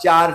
4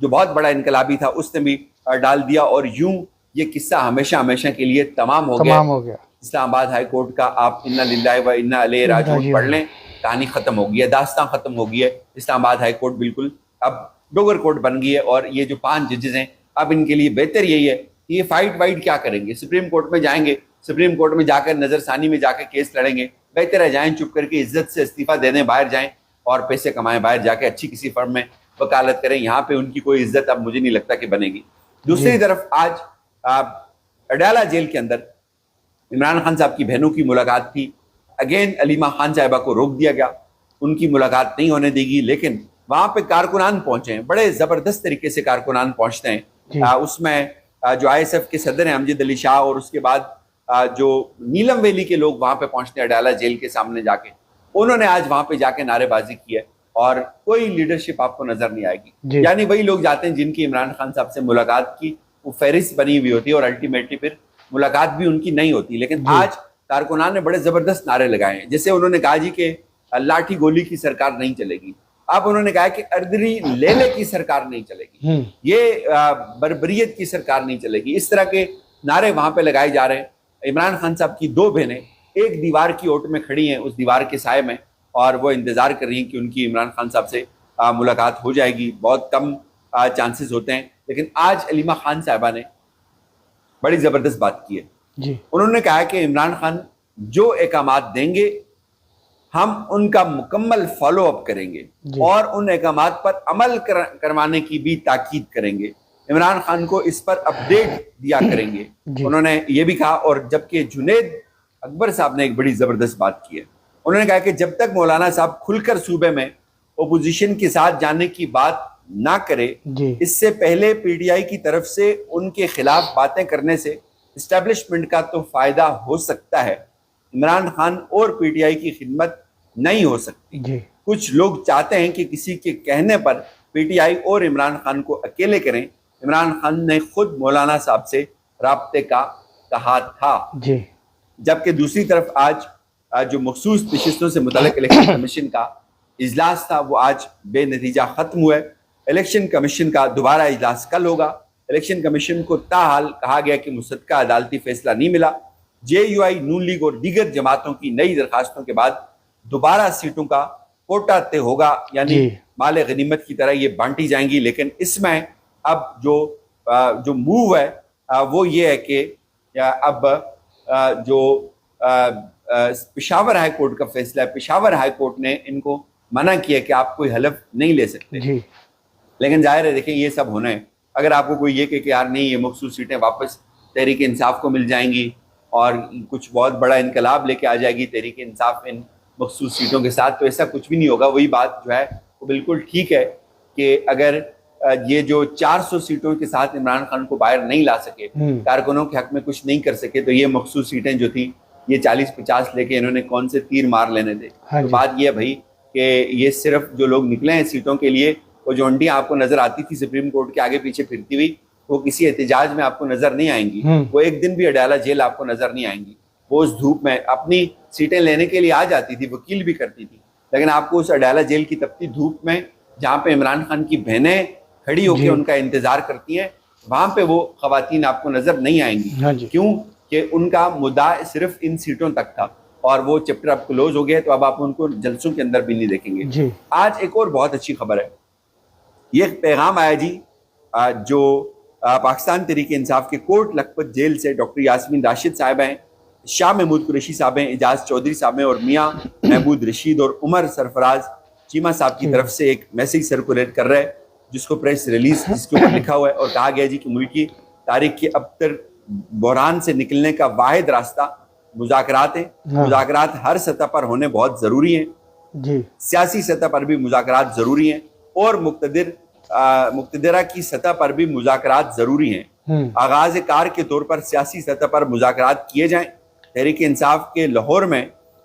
جو بہت بڑا انقلابی تھا اس نے بھی ڈال دیا، اور یوں یہ قصہ ہمیشہ ہمیشہ کے لیے تمام ہو گیا۔ اسلام آباد ہائی کورٹ کا آپ انا للہ و انا الیہ راجعون پڑھ لیں، کہانی ختم ہو گئی ہے، داستان ختم ہو گئی ہے۔ اسلام آباد ہائی کورٹ بالکل اب ڈوگر کورٹ بن گئی ہے، اور یہ جو 5 ججز ہیں اب ان کے لیے بہتر یہی ہے کہ یہ فائٹ کیا کریں گے، سپریم کورٹ میں جائیں گے، سپریم کورٹ میں جا کر نظر ثانی میں جا کے کیس لڑیں گے، بہتر ہے جائیں چپ کر کے عزت سے استعفیٰ دے دیں، باہر جائیں اور پیسے کمائیں، باہر جا کے اچھی کسی فرم میں وکالت کریں، یہاں پہ ان کی کوئی عزت اب مجھے نہیں لگتا کہ بنے گی۔ دوسری طرف آج اڈیالہ جیل کے اندر عمران خان صاحب کی بہنوں کی ملاقات تھی، اگین علیمہ خان صاحبہ کو روک دیا گیا، ان کی ملاقات نہیں ہونے دی گی، لیکن وہاں پہ کارکنان پہنچے ہیں، بڑے زبردست طریقے سے کارکنان پہنچتے ہیں۔ اس میں جو آئی ایس ایف کے صدر ہیں امجد علی شاہ، اور اس کے بعد جو نیلم ویلی کے لوگ وہاں پہ پہنچتے ہیں اڈیالہ جیل کے سامنے جا کے، انہوں نے آج وہاں پہ جا کے نعرے بازی کی ہے، اور کوئی لیڈرشپ آپ کو نظر نہیں آئے گی۔ یعنی وہی لوگ جاتے ہیں جن کی عمران خان صاحب سے ملاقات کی وہ فہرست بنی ہوئی ہوتی ہے، اور الٹیمیٹلی پھر ملاقات بھی ان کی نہیں ہوتی۔ لیکن آج کارکنان نے بڑے زبردست نعرے لگائے ہیں، جیسے انہوں نے کہا جی کہ لاٹھی گولی کی سرکار نہیں چلے گی، اب انہوں نے کہا کہ اردری لیلے کی سرکار نہیں چلے گی، یہ بربریت کی سرکار نہیں چلے گی، اس طرح کے نعرے وہاں پہ لگائے جا رہے ہیں۔ عمران خان صاحب کی 2 بہنیں ایک دیوار کی اوٹ میں کھڑی ہیں، اس دیوار کے سائے میں، اور وہ انتظار کر رہی ہیں کہ ان کی عمران خان صاحب سے ملاقات ہو جائے گی، بہت کم چانسز ہوتے ہیں۔ لیکن آج علیمہ خان صاحبہ نے بڑی زبردست بات کی ہے، انہوں نے کہا کہ عمران خان جو احکامات دیں گے ہم ان کا مکمل فالو اپ کریں گے، اور ان احکامات پر عمل کروانے کی بھی تاکید کریں گے، عمران خان کو اس پر اپڈیٹ دیا کریں گے۔ انہوں نے یہ بھی کہا، اور جبکہ جنید اکبر صاحب نے ایک بڑی زبردست بات کی ہے، انہوں نے کہا کہ جب تک مولانا صاحب کھل کر صوبے میں اپوزیشن کے ساتھ جانے کی بات نہ کرے، اس سے پہلے پی ٹی آئی کی طرف سے ان کے خلاف باتیں کرنے سے اسٹیبلشمنٹ کا تو فائدہ ہو سکتا ہے، عمران خان اور پی ٹی آئی کی خدمت نہیں ہو سکتی۔ کچھ لوگ چاہتے ہیں کہ کسی کے کہنے پر پی ٹی آئی اور عمران خان کو اکیلے کریں، عمران خان نے خود مولانا صاحب سے رابطے کا کہا تھا۔ جبکہ دوسری طرف آج جو مخصوص نشستوں سے متعلق الیکشن کمیشن کا اجلاس تھا وہ آج بے نتیجہ ختم ہوا ہے۔ الیکشن کمیشن کا دوبارہ اجلاس کل ہوگا۔ الیکشن کمیشن کو تاحال کہا گیا کہ مصدقہ عدالتی فیصلہ نہیں ملا، جے یو آئی، نون لیگ اور دیگر جماعتوں کی نئی درخواستوں کے بعد دوبارہ سیٹوں کا کوٹا طے ہوگا، یعنی مال غنیمت کی طرح یہ بانٹی جائیں گی۔ لیکن اس میں اب جو موو ہے وہ یہ ہے کہ اب جو پشاور ہائی کورٹ کا فیصلہ ہے، پشاور ہائی کورٹ نے ان کو منع کیا کہ آپ کوئی حلف نہیں لے سکتے، لیکن ظاہر ہے دیکھیں یہ سب ہونا ہے۔ اگر آپ کو کوئی یہ کہ یار نہیں یہ مخصوص سیٹیں واپس تحریک انصاف کو مل جائیں گی اور کچھ بہت بڑا انقلاب لے کے آ جائے گی تحریک انصاف ان مخصوص سیٹوں کے ساتھ، تو ایسا کچھ بھی نہیں ہوگا۔ وہی بات جو ہے وہ بالکل ٹھیک ہے کہ اگر یہ جو 400 سیٹوں کے ساتھ عمران خان کو باہر نہیں لا سکے، کارکنوں کے حق میں کچھ نہیں کر سکے، تو یہ مخصوص سیٹیں جو تھیں یہ 40-50 لے کے انہوں نے کون سے تیر مار لینے تھے۔ تو بات یہ ہے بھائی کہ یہ صرف جو لوگ نکلے ہیں سیٹوں کے لیے، وہ جو ہنڈیاں آپ کو نظر آتی تھی سپریم کورٹ کے آگے پیچھے پھرتی ہوئی، وہ کسی احتجاج میں آپ کو نظر نہیں آئیں گی، وہ ایک دن بھی اڈیالہ جیل آپ کو نظر نہیں آئیں گی۔ وہ اس دھوپ میں اپنی سیٹیں لینے کے لیے آ جاتی تھی، وکیل بھی کرتی تھی، لیکن آپ کو اس اڈیالہ جیل کی تپتی دھوپ میں جہاں پہ عمران خان کی بہنیں کھڑی ہو کے ان کا انتظار کرتی ہیں، وہاں پہ وہ خواتین آپ کو نظر نہیں آئیں گی۔ کیوں کہ ان کا مدعا صرف ان سیٹوں تک تھا، اور وہ چیپٹر اب کلوز ہو گیا، تو اب آپ ان کو جلسوں کے اندر بھی نہیں دیکھیں گے۔ آج ایک اور بہت اچھی خبر ہے، یہ پیغام آیا جی جو پاکستان تحریک انصاف کے کوٹ لکھپت جیل سے ڈاکٹر یاسمین راشد صاحب ہیں، شاہ محمود قریشی صاحب ہیں، اعجاز چودھری صاحب ہیں، اور میاں محمود رشید اور عمر سرفراز چیمہ صاحب کی طرف سے ایک میسیج سرکولیٹ کر رہے ہیں، جس کو پریس ریلیز جس کے اوپر لکھا ہوا ہے، اور کہا گیا جی کہ ملکی تاریخ کے ابتر بحران سے نکلنے کا واحد راستہ مذاکرات ہیں۔ مذاکرات ہر سطح پر ہونے بہت ضروری ہیں، سیاسی سطح پر بھی مذاکرات ضروری ہیں، اور مقتدرہ کی سطح پر بھی مذاکرات ضروری ہیں۔ آغاز کار کے طور پر سیاسی سطح پر مذاکرات کیے جائیں، تحریک انصاف کے لاہور میں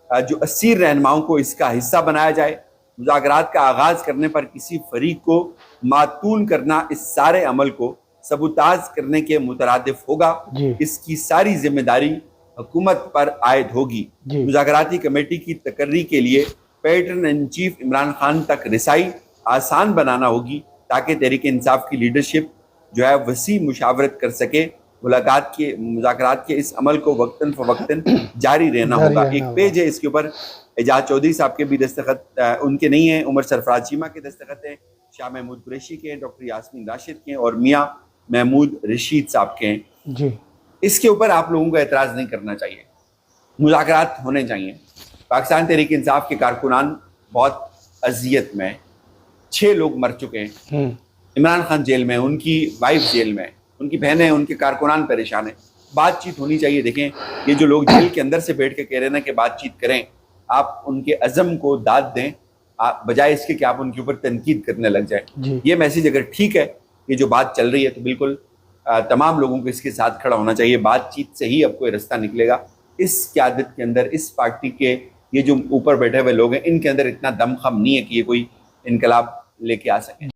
جو اسیر رہنماؤں کو اس کا حصہ بنایا جائے۔ مذاکرات کا آغاز کرنے پر کسی فریق کو معطول کرنا اس سارے عمل کو سبوتاژ کرنے کے مترادف ہوگا، اس کی ساری ذمہ داری حکومت پر عائد ہوگی۔ مذاکراتی کمیٹی کی تقرری کے لیے pattern in chief Imran Khan تک رسائی آسان بنانا ہوگی، تاکہ تحریک انصاف کی لیڈرشپ جو ہے وسیع مشاورت کر سکے. مذاکرات کے اس عمل کو وقتاً فوقتاً جاری رہنا ہوگا. ایک پیج ہے اس کے اوپر اعجاز چودھری صاحب کے بھی دستخط ان کے نہیں ہیں, عمر سرفراز چیمہ کے دستخط ہیں, شاہ محمود قریشی کے ہیں, ڈاکٹر یاسمین راشد کے ہیں اور میاں محمود رشید صاحب کے ہیں. جی اس کے اوپر آپ لوگوں کو اعتراض نہیں کرنا چاہیے. مذاکرات ہونے چاہیے. پاکستان تحریک انصاف کے کارکنان بہت اذیت میں, 6 لوگ مر چکے ہیں. عمران خان جیل میں, ان کی وائف جیل میں, ان کی بہنیں, ان کے کارکنان پریشان ہیں. بات چیت ہونی چاہیے. دیکھیں یہ جو لوگ جیل کے اندر سے بیٹھ کے کہہ رہے ہیں نا کہ بات چیت کریں, آپ ان کے عزم کو داد دیں بجائے اس کے کہ آپ ان کے اوپر تنقید کرنے لگ جائیں. یہ میسیج اگر ٹھیک ہے, یہ جو بات چل رہی ہے, تو بالکل تمام لوگوں کو اس کے ساتھ کھڑا ہونا چاہیے. بات چیت سے ہی اب کوئی رستہ نکلے گا. اس قیادت کے اندر, اس پارٹی کے یہ جو اوپر بیٹھے ہوئے لوگ ہیں, ان کے اندر اتنا دم خم نہیں ہے کہ یہ کوئی انقلاب لے کے آ سکیں.